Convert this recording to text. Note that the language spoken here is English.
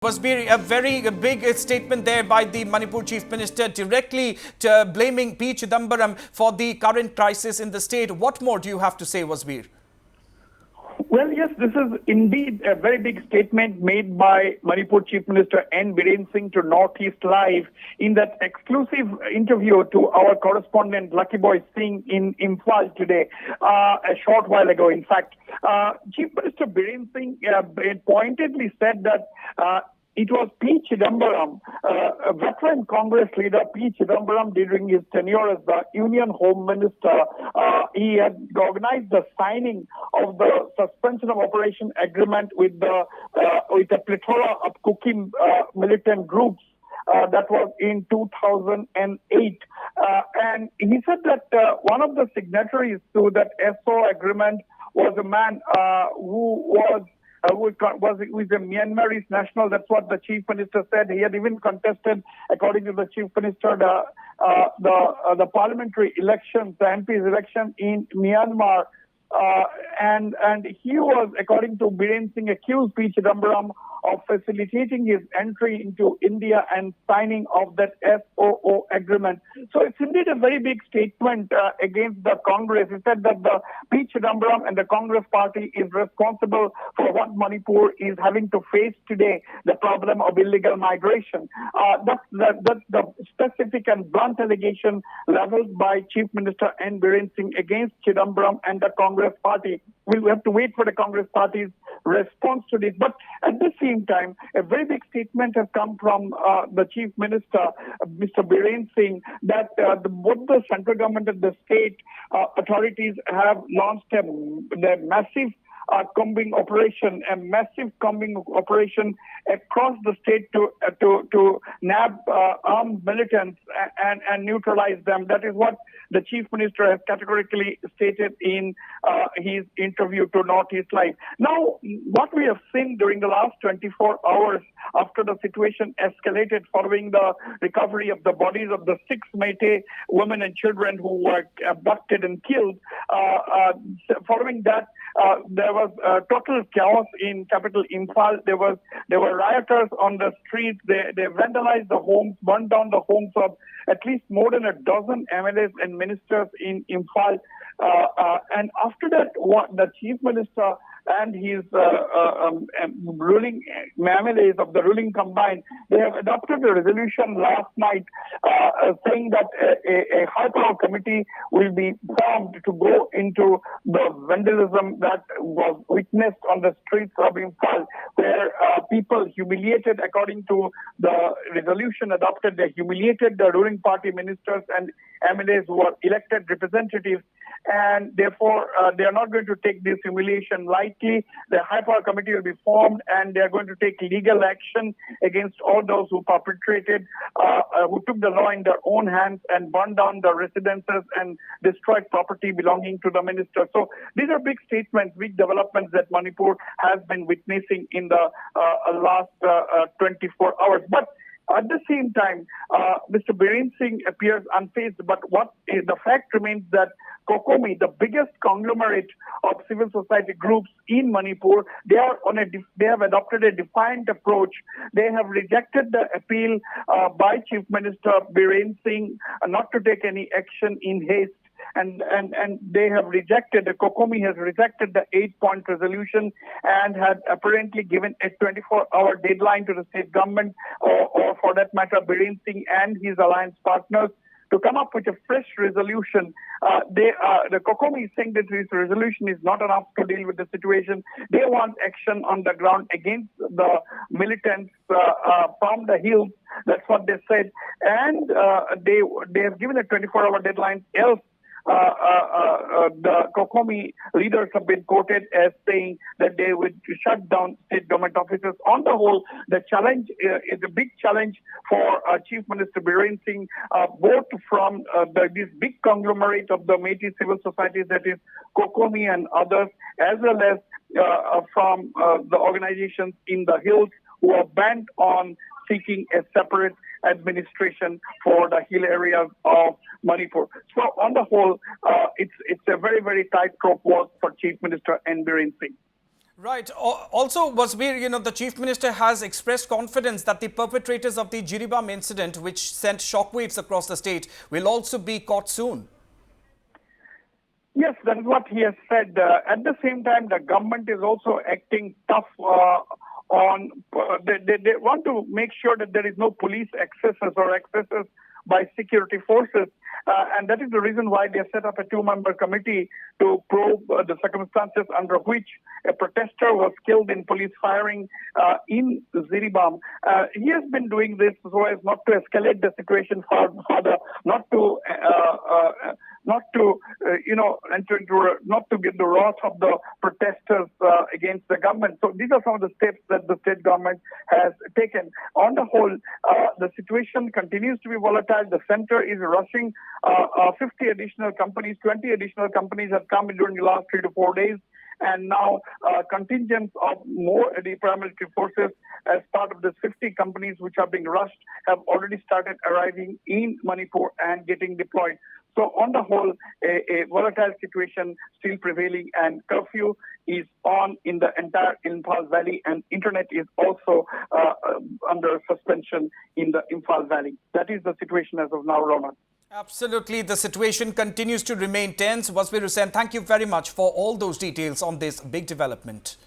Wasbir, a very big statement there by the Manipur Chief Minister, directly blaming P. Chidambaram for the current crisis in the state. What more do you have to say, Wasbir? Well, yes, this is indeed a very big statement made by Manipur Chief Minister N. Biren Singh to Northeast Live in that exclusive interview to our correspondent Lucky Boy Singh in Imphal today, a short while ago. In fact, Chief Minister Biren Singh pointedly said that it was P. Chidambaram, a veteran Congress leader, P. Chidambaram, during his tenure as the Union Home Minister, he had organized the signing of the suspension of operation agreement with a plethora of Kuki militant groups. That was in 2008. And he said that one of the signatories to that SO agreement was a man who was a Myanmarese national. That's what the Chief Minister said. He had even contested, according to the Chief Minister, the parliamentary elections, the MP's election in Myanmar. And he was, according to Biren Singh, accused P. Chidambaram of facilitating his entry into India and signing of that SOO agreement. So it's indeed a very big statement against the Congress. He said that the P. Chidambaram and the Congress party is responsible for what Manipur is having to face today, the problem of illegal migration. That's the specific and blunt allegation leveled by Chief Minister N. Biren Singh against Chidambaram and the Congress party. We'll have to wait for the Congress party's response to this. But at the same time, a very big statement has come from the Chief Minister, Mr. Biren Singh, that both the central government and the state authorities have launched a massive combing operation, a massive combing operation across the state to nab armed militants and neutralize them. That is what the Chief Minister has categorically stated in his interview to Northeast Live. Now, what we have seen during the last 24 hours after the situation escalated following the recovery of the bodies of the 6 Meitei women and children who were abducted and killed, following that, there was total chaos in capital Imphal. There were rioters on the streets. They vandalized the homes, burned down the homes of at least more than a dozen MLAs and ministers in Imphal. And after that, the Chief Minister and his ruling MLAs of the ruling combined, they have adopted a resolution last night saying that a high power committee will be formed to go into the vandalism that was witnessed on the streets of Imphal, where people humiliated, according to the resolution adopted, they humiliated the ruling party ministers and MLAs who are elected representatives, and therefore they are not going to take this humiliation lightly. The high power committee will be formed, and they are going to take legal action against all those who perpetrated, who took the law in their own hands and burned down the residences and destroyed property belonging to the minister. So these are big statements, big developments that Manipur has been witnessing in the last 24 hours. But at the same time, Mr. Biren Singh appears unfazed, but the fact remains that COCOMI, the biggest conglomerate of civil society groups in Manipur, they have adopted a defiant approach. They have rejected the appeal by Chief Minister Biren Singh not to take any action in haste. And they have rejected, the COCOMI has rejected the 8-point resolution and had apparently given a 24-hour deadline to the state government, or for that matter, Biren Singh and his alliance partners, to come up with a fresh resolution. The COCOMI is saying that this resolution is not enough to deal with the situation. They want action on the ground against the militants from the hills. That's what they said. And they have given a 24-hour deadline, else the COCOMI leaders have been quoted as saying that they would shut down state government offices. On the whole, the challenge is a big challenge for Chief Minister Biren Singh, both from this big conglomerate of the Meitei civil societies, that is COCOMI and others, as well as from the organizations in the hills who are bent on seeking a separate administration for the hill areas of Manipur. So on the whole, it's a very, very tightrope work for Chief Minister N. Biren Singh. Right. Also, Wasbir, the Chief Minister has expressed confidence that the perpetrators of the Chidambaram incident, which sent shockwaves across the state, will also be caught soon. Yes, that is what he has said. At the same time, the government is also acting tough they want to make sure that there is no police excesses or excesses by security forces. And that is the reason why they set up a two-member committee to probe the circumstances under which a protester was killed in police firing in Ziribam. He has been doing this so as not to escalate the situation further, not to get the wrath of the protesters against the government. So these are some of the steps that the state government has taken. On the whole, the situation continues to be volatile. The center is rushing 50 additional companies, 20 additional companies have come during the last 3 to 4 days. And now contingents of more paramilitary forces as part of the 50 companies which are being rushed have already started arriving in Manipur and getting deployed. So on the whole, a volatile situation still prevailing, and curfew is on in the entire Imphal Valley, and internet is also under suspension in the Imphal Valley. That is the situation as of now, Roman. Absolutely. The situation continues to remain tense. Wasbir Hussain, thank you very much for all those details on this big development.